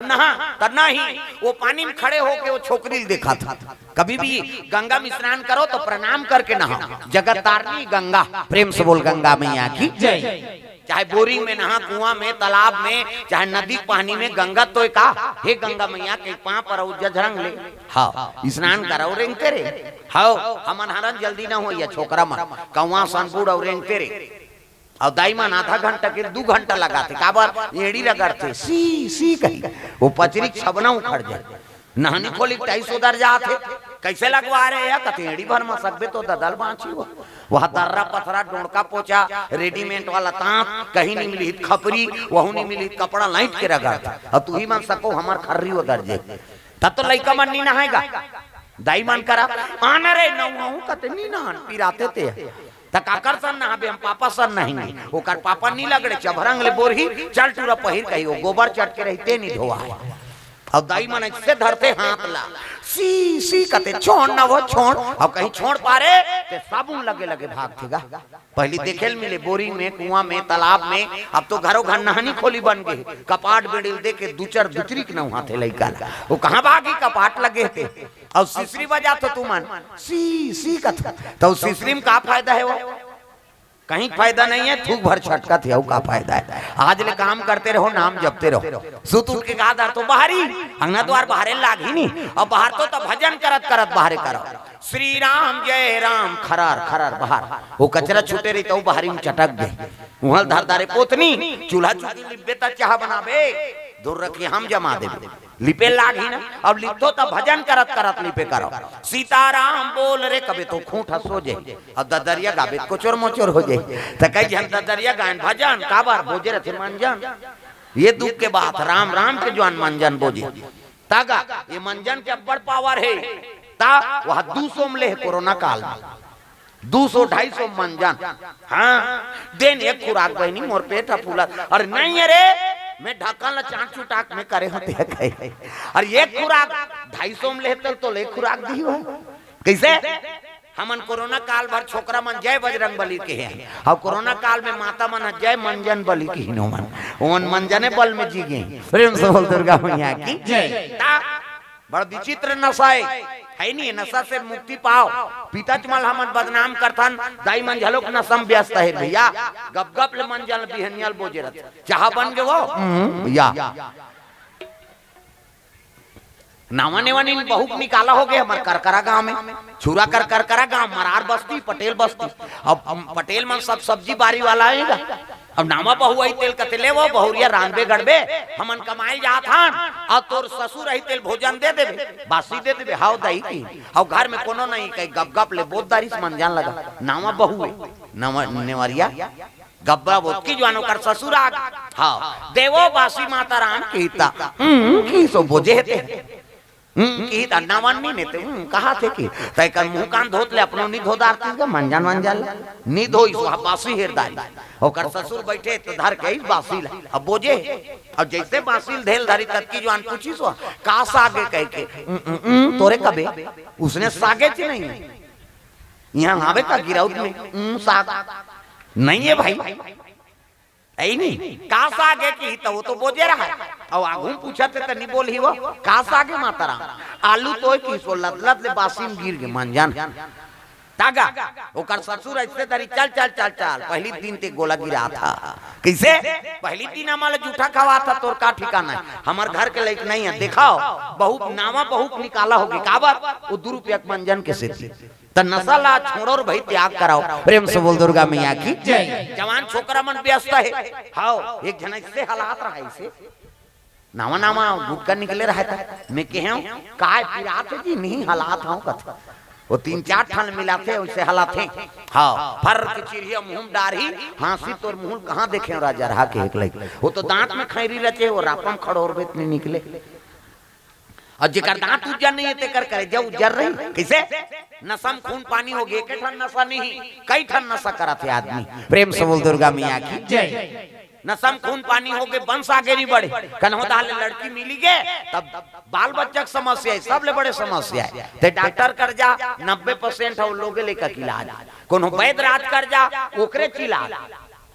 नहा तब ही वो पानी में खड़े होके वो छोकरी देखा था। कभी भी गंगा में स्नान करो तो प्रणाम करके नहा। जगत तारनी गंगा, प्रेम से बोल गंगा मैया की जय। चाहे बोरिंग में नहा, कुआं में, तालाब में, चाहे नदी पानी में, गंगा तो का हे गंगा मैया के पांव पर जझरंग ले हाँ स्नान करो रेंग तेरे हाँ हमन हरन जल्दी ना हो या छोकरा मन कौआ सनपुर और रेंग तेरे और दाईमान आधा घंटा के 2 घंटा लगाते काबर एड़ी रगड़ते सी कही वो पचरी छबना उखड़ जाए नहानी खोली 250 दर जाते कैसे लगवा रहे हैं कते एड़ी भर में सकबे तो ददल बांची हो वहां दर्रा पथरा डोंका पोचा रेडीमेड वाला तांत कहीं नहीं मिली खपरी वहू नहीं मिली कपड़ा लाइट के रगड़ता और तू ही मन सको हमार खर्री हो दर्जे तब तो लइका मन नहीं नहाएगा दाई मन करा आना रे नहू कते नहीं नहान पिराते ते तकाकर सन नहाबे हम पापा सन नहीं ओकर पापा नहीं लगड़े चभरंग ले बोरही चल टूरा पहिर कही वो गोबर चट के रहते नहीं धोआ अब दाई मन ऐसे धरते हाथ ला सी कते छोड़ ना वो छोड़ अब कहीं छोड़ पारे ते साबुन लगे लगे भागतेगा पहली देखेल मिले बोरिंग में कुआं में तालाब में अब तो घरों घर नहानी खोली बन गए कपाट बेड़िल दे के दूचर दूसरी के नहा थे लइका वो कहां भागी कपाट लगे थे और सीसरी बजा तो तू मन सी कथा तो सीसरी में का फायदा है वो कहीं फायदा नहीं है थूक भर छटका थे का फायदा है आज ले काम करते रहो नाम जपते रहो सुत उठ के कहा तो बाहरी अंगना द्वार बाहरे लागी नहीं और बाहर तो भजन करत करत बाहरे करो श्री राम जय राम खरार खरार बाहर वो कचरा छूटे रही तो बाहरी में चटक दे वहां धर धारे पोतनी चूल्हा चूल्ही लिपे तक चाह बनाबे दूर रखिए हम जमा दे लिपे लागी ना अब लिपो तब भजन करत करत लिपे करो सीताराम बोल रे कबे तो खूंट सो जाए अब ददरिया गाबे कोचोर मोचोर हो जाए तो कई जन ददरिया गायन भजन काबर बोझे रहे मंजन ये दुख के बात राम राम के जवान मंजन बोझे तागा ये मंजन के बड़ पावर है ता वह 200 में ले कोरोना काल में 200-250 मंजन हाँ दिन एक खुराक बहनी मोर पेट फूला और नहीं अरे मैं ढक्कन चाट चुटाक में करे होते है और ये खुराक 250 में लेते तो ले खुराक दी हो कैसे हमन कोरोना काल भर छोकरा मन जय बजरंग बली के हैं और कोरोना काल में माता मन जय मंजन बली की हिनो मन ओन मंजने बल में जी गए प्रेम से बोल दुर्गा मैया की जय बड़ा विचित्र नशा है नहीं नशा से मुक्ति पाओ पिता चमल हमन बदनाम करथन दाई मन झलोक नशम व्यस्त है भैया गप गप ले मन जल बिहनियल बोझे रत चाह बन गए वो भैया नावा नेवानी बहुत निकाला हो गया हमारे करकरा गांव में छुरा करकरा गांव मरार बस्ती पटेल बस्ती अब पटेल मन सब सब्जी बारी वाला आएगा अब नामा बहु आई तेल कतेले वो बहुरिया रानबे गड़बे हमन कमाई जात हन और तोर ससुर आई तेल भोजन दे देबे बासी दे देबे हाउ दई की और घर में कोनो नहीं कई गप गप ले बोतदारी से मन जान लगा नामा बहु है नामा नेवरिया गब्बा बोत की जवानो कर ससुर आ हां देवो बासी माता राम कीता की सो बोझे थे की अन्नावानी ने ते कहा थे कि तय कर मुंह कान धोत ले अपनो नी धोदारती के मंजन मंजल नी धोई सो बासी हेरदारी ओकर ससुर बैठे तो धर के बासी ला अब बोझे अब जैसे बासी धेल धरी तक की जवान पूछी सो का सागे कह के तोरे कबे उसने सागे च नहीं यहां आवे का गिराउत में साग नहीं है भाई ऐ नहीं का सागे की तो वो तो बोझे रहा और आगू पूछा थे तो नहीं बोली वो का सागे मातारा आलू तो की सो लत ले बासी में गिर गए मंजन तागा ओकर ससुर ऐसे तरी चल पहली दिन ते गोला गिरा था कैसे पहली दिन हमारा जूठा खवा था तोर का ठिकाना है हमार घर के लायक नहीं है दिखाओ बहुत नामा बहुत निकाला होगी काबर वो 2 रुपया मंजन के से त नशा ला छोड़ो और भाई त्याग कराओ प्रेम से बोल दुर्गा मैया की जय जवान छोकरा मन व्यस्त है हां एक जना से हालात रहा इसे नामा गुटका निकले रहा था मैं कहूं काय पिरात जी नहीं हालात हूं कथा वो 3-4 ठन मिलाते उसे हालात थे हां फर की चिड़िया मुंह डारी हांसी तोर मुंह कहां देखे राजा रहा के एक लाइक वो तो दांत में खैरी रचे वो रापम खड़ोर बेत नहीं निकले और जेकर दांत उज्जर नहीं है तेकर करे जब उज्जर रही कैसे नशम खून पानी हो गए के ठन नशा नहीं कई ठन नशा करते आदमी प्रेम से बोल दुर्गा मैया की जय नशम खून पानी हो गए वंश आगे नहीं बढ़े कन्हो दाले लड़की मिली गए तब बाल बच्चा की समस्या है सब ले बड़े समस्या है ते डॉक्टर कर जा 90% हो लोगे लेकर इलाज कोनो वैद्य राज कर जा ओकरे इलाज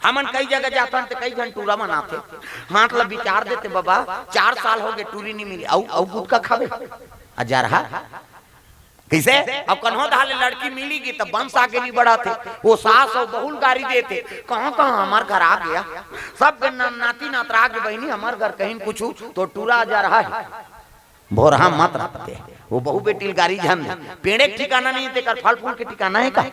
हमन कई जगह जाता तो कई जन टूरा मनाते, मतलब विचार देते बाबा 4 साल हो गए टूरी नहीं मिली, औ गुटका खावे हजार कैसे। अब कन्हो धाले लड़की मिलेगी तब वंश आगे नहीं बढ़ाते, वो सास और बहुल गाड़ी देते, कहाँ कहाँ हमार घर आ गया, सब नाती नातरा के बहनी हमार घर कहीं कुछ तो टूरा जा रहा है, भोरहा मत रखते। वो बहु बेटी गाड़ी झन पेड़े ठिकाना नहीं देकर फल फूल के ठिकाना है का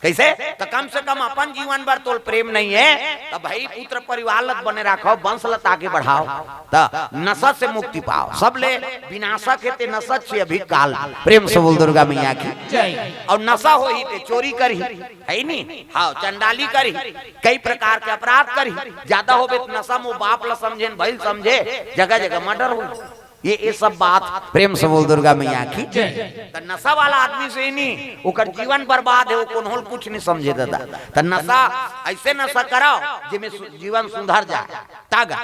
कैसे। तो कम से कम अपन जीवन भर तोल प्रेम नहीं है तो भाई पुत्र परिवार लत बने रखो, वंश लत आगे बढ़ाओ, तो नशा से मुक्ति पाओ। सब ले विनाशक है ते नशा से अभी काल। प्रेम से बोल दुर्गा मैया की जय। और नशा हो ही ते चोरी करी है नहीं, हाँ चंडाली करी, कई प्रकार के अपराध करी, ज्यादा हो बे नशा मो बाप ला समझे भाई समझे, जगह जगह मर्डर हो, ये सब बात प्रेम से बोल दुर्गा मैया की जय। तो नशा वाला आदमी से ही नहीं ओकर जीवन बर्बाद है, वो कोनहोल कुछ नहीं समझे दादा। तो नशा ऐसे नशा कराओ जिसमें जीवन सुधर जाए। तागा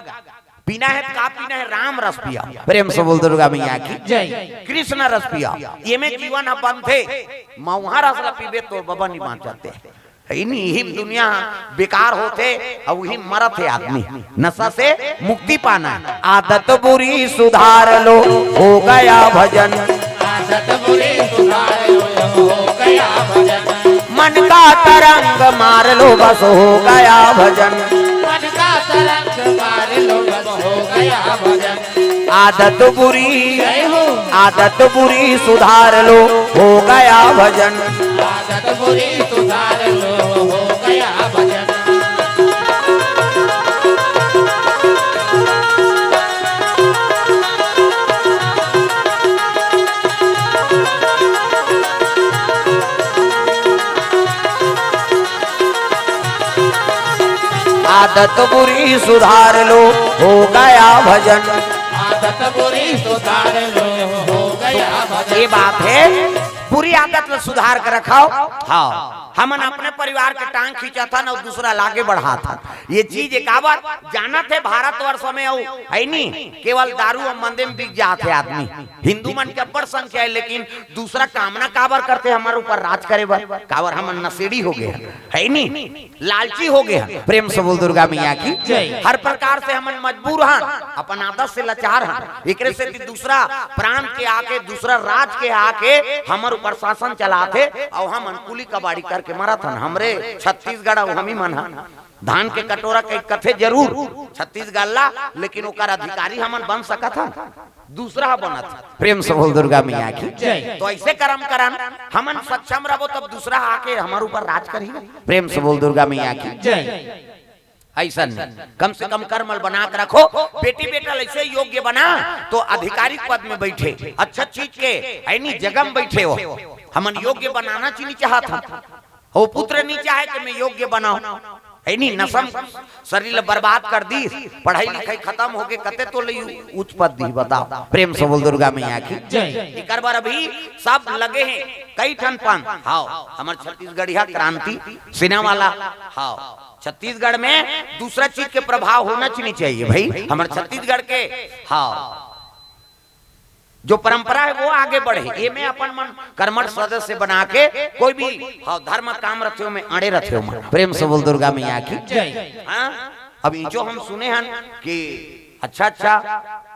पीना है का पीना है, राम रस पिया, प्रेम से बोल दुर्गा मैया की जय। कृष्ण रस पिया, ये में जीवन अपन थे, मऊहा रस पीबे तो बाबा नहीं मान जाते, ही दुनिया बेकार होते और वही मरत है आदमी। नशा से मुक्ति पाना, आदत बुरी सुधार लो हो गया भजन, आदत बुरी सुधार लो हो गया भजन, मन का तरंग मार लो बस हो गया भजन, मन का तरंग मार लो बस हो गया भजन, आदत बुरी सुधार लो हो गया भजन, आदत बुरी सुधार लो हो गया भजन। आदत बुरी सुधार लो हो गया भजन, आदत बुरी सुधार लो हो गया भजन। ये बात है, बुरी आदत में सुधार कर रखाओ। हाँ हमन अपने परिवार के टांग खींचा था ना दूसरा लागे बढ़ा था, ये चीज एक आवर जाना थे भारतवर्ष में है नहीं, केवल दारू और मंदे में बिक जाते आदमी। हिंदू मन के बड़ संख्या है, लेकिन दूसरा कामना काबर करते हमारे ऊपर राज करे बर, काबर हम नशेड़ी हो गए है नहीं, लालची हो गए। प्रेम से बोल दुर्गा मैया की जय। हर प्रकार से हम मजबूर हैं, अपन आदत से लाचार हैं, एक से दूसरा प्रांत के आके दूसरा राज के आके हमारे ऊपर शासन चलाते और हम अनुकूली कबाड़ी करके मरा था। हमरे छत्तीसगढ़ हम ही मन धान के कटोरा के कथे जरूर छत्तीसगढ़ ला, लेकिन ओकर अधिकारी हमन बन सका था, दूसरा बनत। प्रेम से बोल दुर्गा मैया की जय। तो ऐसे कर्म करन हमन सक्षम रहो तब दूसरा आके हमारे ऊपर राज करेगा। प्रेम से बोल दुर्गा मैया की जय। ऐसा कम से कम कर्मल बना के रखो, बेटी बेटा ऐसे योग्य बना तो आधिकारिक पद में बैठे, अच्छा चीज के ऐनी जगह में बैठे हो। हमन योग्य बनाना चाहिए चाहता हो, पुत्र नहीं चाहे कि मैं योग्य बनाऊं, है नहीं नसम शरीर बर्बाद कर दी, पढ़ाई लिखाई खत्म हो गए, कते तो ले उच्च पद दी, बताओ। प्रेम से बोल दुर्गा मैया की जय। एक बार अभी सब लगे हैं कई ठन पन, हाँ हमारे छत्तीसगढ़िया क्रांति सेना वाला, हाँ छत्तीसगढ़ में दूसरा चीज के प्रभाव होना चाहिए भाई, हमारे छत्तीसगढ़ के हाँ जो परंपरा है वो आगे बढ़े। ये में अपन मन कर्मठ सदस्य बना के कोई भी हाँ धर्म काम रखे में अड़े रखे हो। प्रेम से बोल दुर्गा मैया की जय। हाँ अभी जो हम सुने हैं कि अच्छा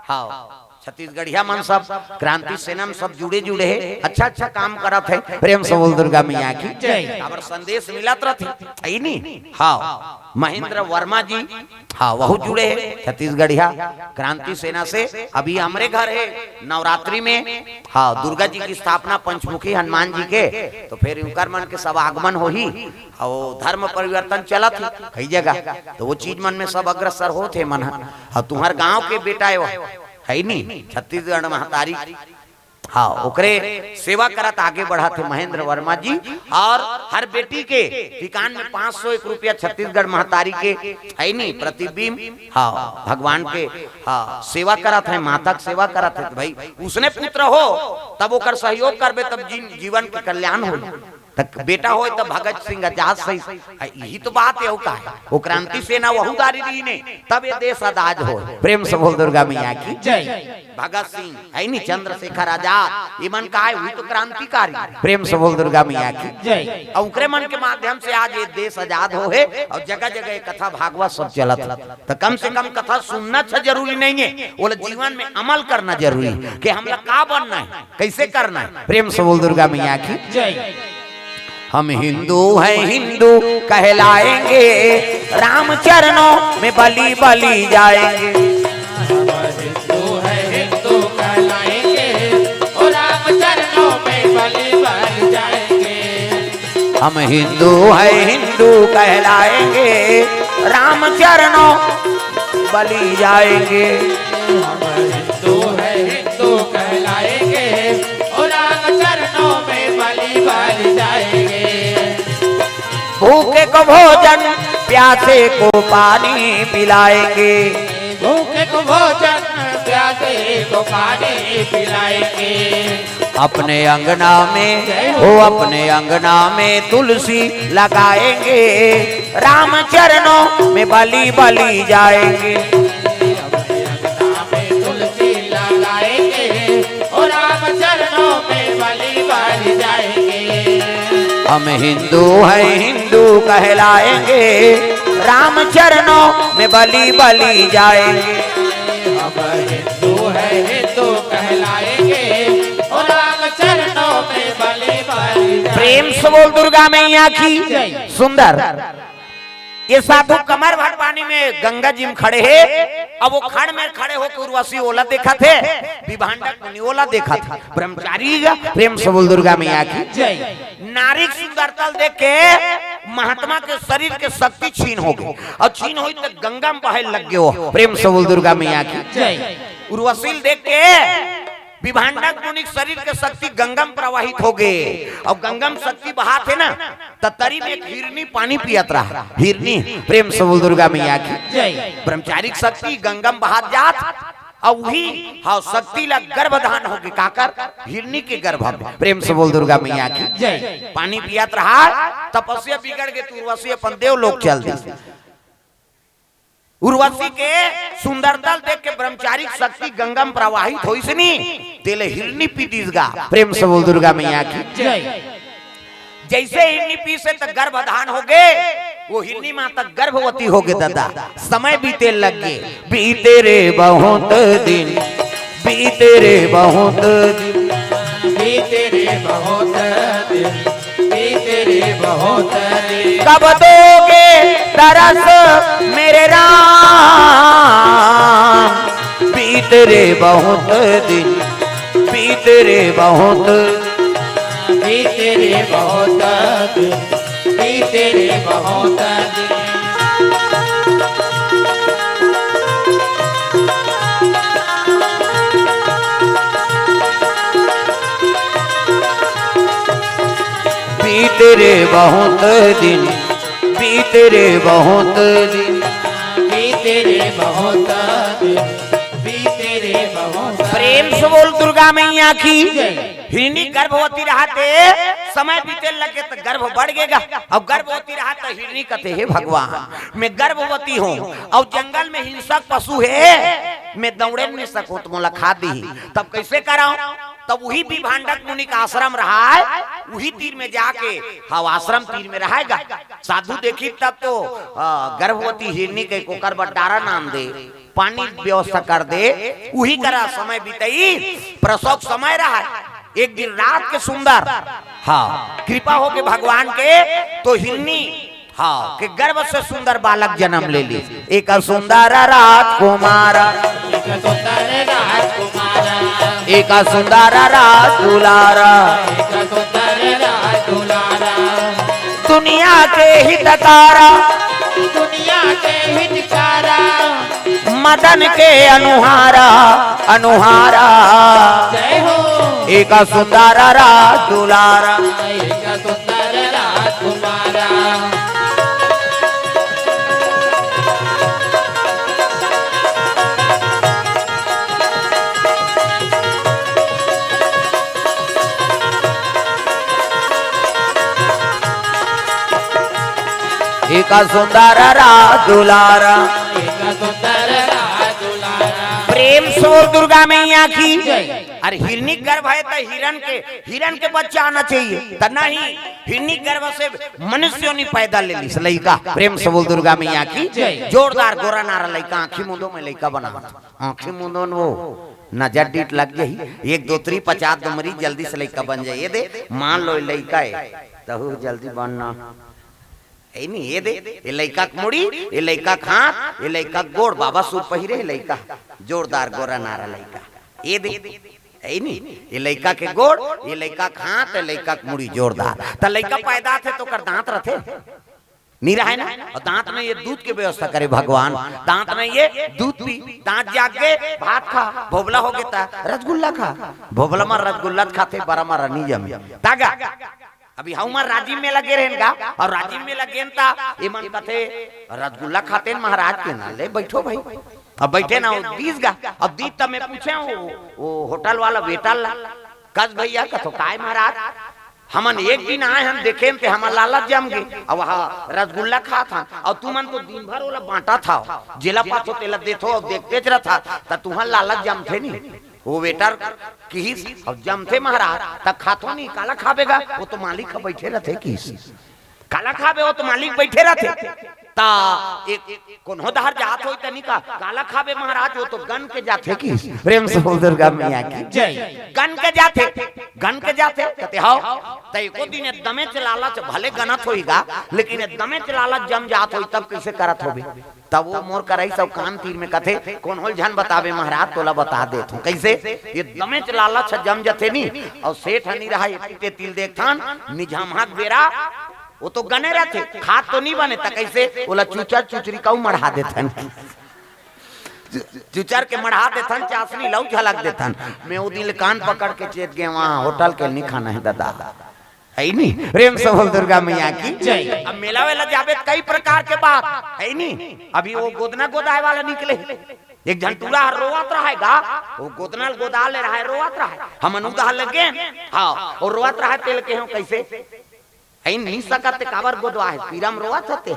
हाँ छत्तीसगढ़िया मन सब क्रांति सेना में सब जुड़े है, अच्छा काम करत है। प्रेम से बोल दुर्गा मैया की जय। अब संदेश मिलत रहती नहीं, हाँ महेंद्र वर्मा जी हाँ वह जुड़े हैं छत्तीसगढ़िया क्रांति सेना से। अभी हमारे घर है नवरात्रि में हाँ दुर्गा जी की स्थापना पंचमुखी हनुमान जी के, तो फिर उनकर मन के सब आगमन हो ही और धर्म परिवर्तन चला थी कई जगह, तो वो चीज मन में सब अग्रसर होते मन। हाँ तुम्हार गाँव के बेटा है नहीं छत्तीसगढ़ महतारी, हाँ ओकरे सेवा करत आगे बढ़ा थे महेंद्र वर्मा जी। और हर बेटी के ठिकान में 501 रुपया छत्तीसगढ़ महतारी के है नहीं प्रतिबिंब हाँ भगवान के हाँ सेवा करत है, माता की सेवा करत है। भाई उसने पुत्र हो तब ओकर सहयोग करबे तब जीवन के कल्याण हो। तक बेटा हो तो भगत सिंह आजाद सही यही तो बात है का वो क्रांति सेना वहुदारी दी ने तब ये देश आजाद हो। प्रेम से बोल दुर्गा मैया की जय। भगत सिंह है नहीं, चंद्रशेखर आजाद ये मन का है हुई तो क्रांतिकारी। प्रेम से बोल दुर्गा मैया की जय। और उनके मन के माध्यम से आज ये देश आजाद हो है और जगह जगह कथा भागवत सब चलत। तो कम से कम कथा सुनना जरूरी नहीं है, वो जीवन में अमल करना जरूरी है कि हम लोग का बनना है, कैसे करना है। प्रेम से बोल दुर्गा मैया की जय। हम हिंदू हैं, हिंदू कहलाएंगे, राम चरणों में बलि बलि जाएंगे। हम हिंदू हैं, हिंदू कहलाएंगे और राम चरणों में बलि बलि जाएंगे। हम हिंदू हैं, हिंदू कहलाएंगे, राम चरणों बलि जाएंगे। हम हिंदू हैं, हिंदू कहलाएंगे और राम चरणों में बलि बलि जाएंगे। भूखे को भोजन, प्यासे को पानी पिलाएंगे। भूखे को भोजन, प्यासे को पानी पिलाएंगे। अपने अंगना में हो, अपने अंगना में तुलसी लगाएंगे, राम चरणों में बलि बलि जाएंगे। अपने अंगना में तुलसी लगाएंगे और राम चरणों में बलि बलि जाएंगे। हम हिंदू हैं, हिंदू कहलाएंगे, राम चरणों में बलि बलि जाएंगे। हम हिंदू हैं, हिंदू कहलाएंगे और राम चरणों में बलि बलि जाएंगे। प्रेम से बोल दुर्गा मैया की सुंदर। ये साधु कमर भर पानी में गंगा जी में खड़े हैं। अब वो खड़ में खड़े होकर उर्वशी ओला देखा थे, विभांडक मुनि ओला देखा था। ब्रह्मचारी प्रेम से बोल दुर्गा मैया की जय। नारी सुंदरता देख के महात्मा के शरीर के शक्ति छीन हो गई और छीन हुई तो गंगा में बहे लग गए हो। प्रेम से बोल दुर्गा मैया की जय। उर्वशी देख के विभांडक मुनि शरीर के शक्ति गंगम प्रवाहित हो गए और गंगम शक्ति बहा थे ना तरी में एक हिरनी पानी पियत रहा। हिरनी प्रेम से बोल दुर्गा मैया की जय। ब्रह्मचारिक शक्ति गंगम बहा जात और वही हाँ शक्ति ला गर्भधान हो गई काकर हिरनी के गर्भ में। प्रेम से बोल दुर्गा मैया की जय। पानी पियत रहा, तपस्या बिगड़ गई, उर्वशी अपन देव लोग चल दी। उर्वशी के सुंदरता देख के ब्रह्मचारिक शक्ति गंगम प्रवाहित हो तेले हिरनी पीतीसगा। प्रेम से बोल दुर्गा मैया की जय। जैसे हिरनी पी से तक गर्भधान हो गए, वो हिरनी माता गर्भवती हो गए। दादा समय बीते लग गए, बीते रे बहुत दिन, बीते रे बहुत दिन, बीते रे बहुत दिन, बीते रे बहुत दिन। कब दोगे तरस मेरे राम, बीते रे बहुत दिन, बीते रे बहुत, बीते रे बहुत दिन, बीते रे बहुत दिन। बीते रे बहुत दिन, बीते रे बहुत दिन, बीते रे बहुत दिन, बीते रे बहुत। प्रेम से बोल दुर्गा मैया की हिरनी गर्भवती रहते समय बीते लगे तो गर्भ बढ़ गएगा। अब गर्भवती रहा तो हिरनी कहते है भगवान मैं गर्भवती हूँ और जंगल में हिंसक पशु है, मैं दौड़े नहीं सकूं तो मोला खा दी, तब कैसे कराऊं। तब वही विभांडक मुनि का आश्रम रहा है, वही तीर में जाके हाँ आश्रम तीर में रहेगा। साधु देखी तब तो गर्भवती हिरनी के कोकर बटारा नाम दे, पानी व्यवस्था कर दे, वही करा। समय बीतई, प्रसव समय रहा। एक दिन रात के सुंदर हाँ कृपा हो के भगवान के तो हिरनी हाँ के गर्भ से सुंदर बालक जन्म ले ली। एक सुंदर राजकुमार, एक सुंदर राजकुमार, एक सुंदर राजदुलारा, एक सुंदर राजदुलारा। दुनिया के हितकारा, दुनिया के हितकारा, मदन के अनुहारा, अनुहारा। जय हो। एक सुंदर राजदुलारा, एक सुंदर राजकुमारा। एक सुंदर दुलारा एक सुंदर दुलारा। प्रेम से बोल दुर्गा मैया की। अरे हिरनी गर्भ है तो हिरन के बच्चा आना चाहिए तो नहीं, हिरनी गर्भ से मनुष्यों ने पैदा ले ली लड़का। प्रेम से बोल दुर्गा मैया की। जोरदार गोरा नारा लड़का, आंखी मुंदो में लड़का बना, आंखी मुंदो वो नजर डीट लग गई, 1 2 3 50 दो मरीज जल्दी से लड़का बन जाए। ये दे मान लो लड़का है तो जल्दी बनना है नहीं। ये दे ये लड़का मुड़ी, ये लड़का खात, ये लड़का गोड़, बाबा सूप पहिरे लड़का। जोरदार गोरा नारा लड़का। ये दे है नहीं, ये लड़का के गोड़, ये लड़का खात, ये लड़का मुड़ी जोरदार। तो लड़का पैदा थे तो कर दांत रथे नीरा है ना, और दांत में ये दूध की व्यवस्था करे भगवान। दांत में ये दूध पी, दांत जाग के भात खा, भोबला हो गया रसगुल्ला खा, भोबला में रसगुल्ला खाते बड़ा में रनी जम तागा। अभी हम राजीव में लगे रहेगा और राजीव में लगे ये मन कथे रसगुल्ला खाते महाराज के ना ले बैठो भाई। अब बैठे ना दीस गा, अब दी तब मैं पूछे वो होटल वाला बेटल कस भैया कथो काय महाराज, हमन एक दिन आए हम देखे थे, हम लालच जम गए और वहाँ रसगुल्ला खा था और तुमन तो दिन भर वाला बांटा था, जेला पाथो तेला देथो और देखते रहा था तो तुम्हारा लालच जम थे नहीं। वो वेटर किस और जम थे महाराज तब खाथो नहीं, काला खाबेगा वो तो मालिक का बैठे रहते, किस काला खाबे वो तो मालिक बैठे रहते। ता एक कोनो दहर जात होई तनी का काला खाबे महाराज वो तो गन के जाते की। प्रेम से बोल दुर्गा मैया की जय। गन के जाते कहते हां त एको दिन दमे चलाला भले गनत होईगा लेकिन दमे चलाला जम जात होई तब कैसे करत होबे। तब वो मोर करई सब कान तीर में कथे कौन होल झन बतावे महाराज तोला बता देत हूं कैसे। ये दमे चलाला जम जथे नी और सेठ हनी रहा ये तिल देखथान निझामहाक बेरा वो तो गने रहते खाद तो नहीं बने था कैसे बोला चूचर चुचरी का मढ़ा देथन, चुचर के मढ़ा देथन, चाशनी लऊ झलक देथन। मैं वो दिन कान पकड़ के चेत गए वहाँ होटल के नहीं खाना है दादा है नहीं। प्रेम से बोल दुर्गा मैया की जय। अब मेला वेला जावे कई प्रकार के बात है नहीं। अभी वो गोदना गोदाए वाला निकले, एक जन टूला रोवत रहेगा, वो गोदना गोदा ले रहा है रोवत रहा है, हम अनुदाह लगे हाँ और रोवत रहा तेल के हम कैसे नहीं सकते काबर गोदवा है पीरम रोआ थते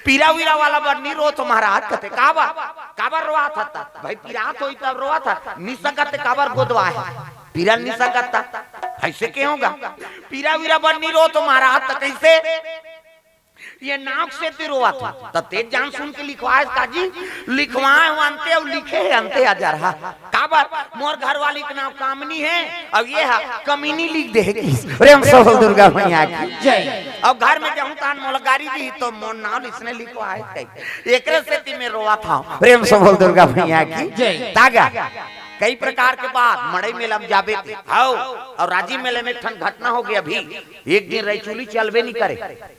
पीरा वीरा वाला बड़नी रो तो महाराज कहते काबर रोआ था भाई पीरा तो तब रोआ था नहीं सकते काबर गोदवा है पीरा नहीं सकता ऐसे क्यों होगा। पीरा वीरा बड़नी रो तो महाराज कैसे ये नाक से तिरोआ था तो तेज जान सुन के लिखवाए काजी लिखवाए अंते और लिखे है अंते हजार काबर मोर घर वाली का नाम कामनी है अब ये है कमीनी लिख देगी। प्रेम से बोल दुर्गा मैया की जय। अब घर में जाऊं तान मोला गाड़ी दी तो मोर नाम इसने लिखवाए एकरे से ती में रोआ था। प्रेम से बोल दुर्गा मैया की जय। तागा कई प्रकार के बात मड़ई मेला में जाबे आओ और राजीव मेले में ठन घटना हो गई। अभी एक दिन रैचुली चलबे नहीं करे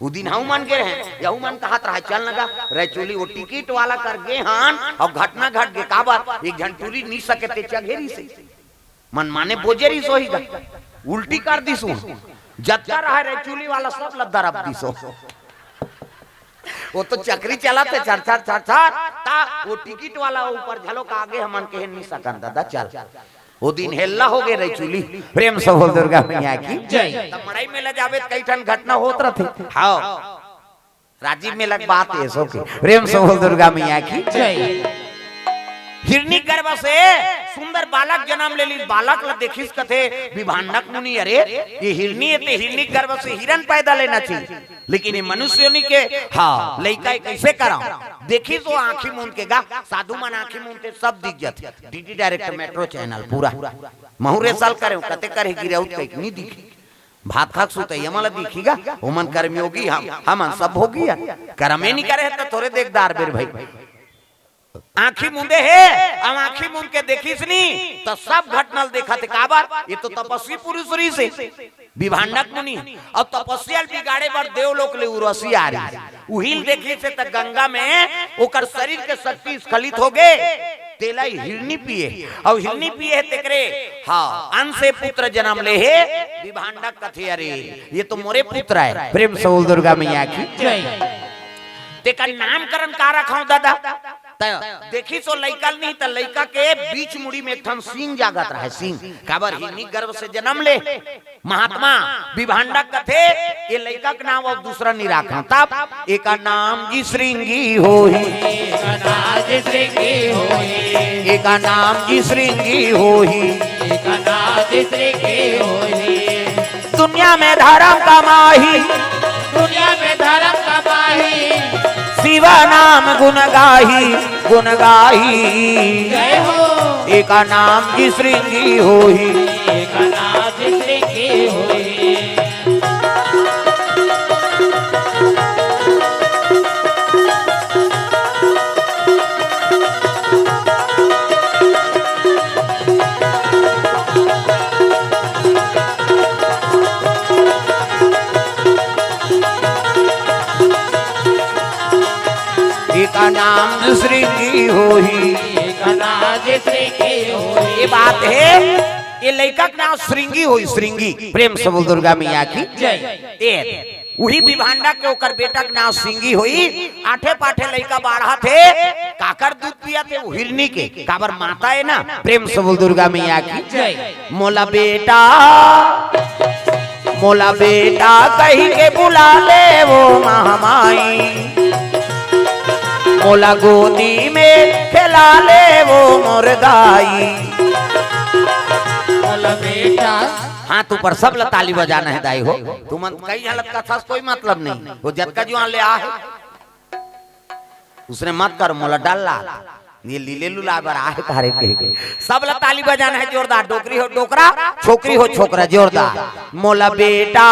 वो दिन हम मन के रहे यहू मन कहत रहा चल लगा रैचुली वो टिकट वाला कर गे हान और घटना घट गे काबर एक घंटूरी नहीं सकते चघेरी से मन माने बोजेरी सो ही उल्टी कर दिसू जत्ता रहा रैचुली वाला सब लद्दा रब दिसो वो तो चक्री चला थे चर चर चर चर ता वो टिकट वाला ऊपर झलो का आगे हमन के नहीं सकन दादा चल वो दिन हेल्ला हो गए रैचुली। प्रेम से बोल दुर्गा मैया की जय। तब मड़ई मेला जावे कई ठन घटना होत रहते हां राजीव में लग बात है सो के। प्रेम से बोल दुर्गा मैया की जय। हिरनी गर्भ से सुंदर बालक जन्म ले ली, बालक ला देखिस कथे विभांडक मुनि अरे ये हिरनी है ते हिरनी गर्भ से हिरन पैदा लेना चाहिए लेकिन ये मनुष्यों के हाँ लइका कैसे कराऊं देखी तो आंखी मूंद के गा साधु मन आंखी मूंदते सब दिख जाते। डीडी डायरेक्ट मेट्रो चैनल पूरा महुरे साल करे कते करे गिरउत कई नहीं दिखी भात खाक सुते यमला दिखीगा ओमन कर्मयोगी हम सब होगी करमे नहीं करे तो थोड़े देखदार बेर भाई आंखी मुंदे है अब आंखी मुंद के देखिस नहीं तो सब घटनल देखा थे काबर ये तो तपस्वी पुरुषरी से विभांडक मुनि अब तपस्या बिगाड़े बर देवलोक ले उर्वशी आ रही उहिल देखी से तो गंगा में ओकर शरीर के शक्ति स्खलित हो गए तेला हिरनी पिए और हिरनी पिए है तेकरे हाँ अन से पुत्र जन्म ले है विभांडक कथे अरे ये तो मोरे पुत्र है। प्रेम से बोल दुर्गा मैया की जय। तेका नामकरण का रखाऊं दादा देखी सो लइका नहीं त लइका के बीच मुड़ी में एक ठन सिंह जागत रहे सिंह काबर हिनी गर्भ से जन्म ले महात्मा विभांडक कथे ये लइका के नाम अब दूसरा नहीं रखा तब एक नाम जी श्रृंगी होही एक नाम जी श्रृंगी होही दुनिया में धर्म कमाही दुनिया में धर्म कमाही शिवा नाम गुण गाही जय हो एक नाम जी श्रृंगी होही एक नाथ श्रृंगी होई एक नाम श्रृंगी होही एक नाथ श्रृंगी होई ये बात है ये लड़का का नाम श्रृंगी होई श्रृंगी प्रेम से बोल दुर्गा मैया की जय वही विभांडा के ओकर बेटा के नाम सिंगी होई आठे पाठे लड़का बाढ़ा थे काकर दूध पिया थे वो हिरनी के काबर माता है ना प्रेम से बोल दुर्गा मैया की जय मोला बेटा कही के बुला ले वो महामाई मोला गोदी में खिला ले वो मुर्गाई मोला बेटा हाँ तू पर सब ताली बजाना है दाई हो तू मन कई हालत का था कोई मतलब नहीं वो जटका जो ले आ है उसने मत कर मोला डाला ये लीले लुला बर आहे कारे के सब ताली बजाना है जोरदार डोकरी हो डोकरा छोकरी हो छोकरा जोरदार मोला बेटा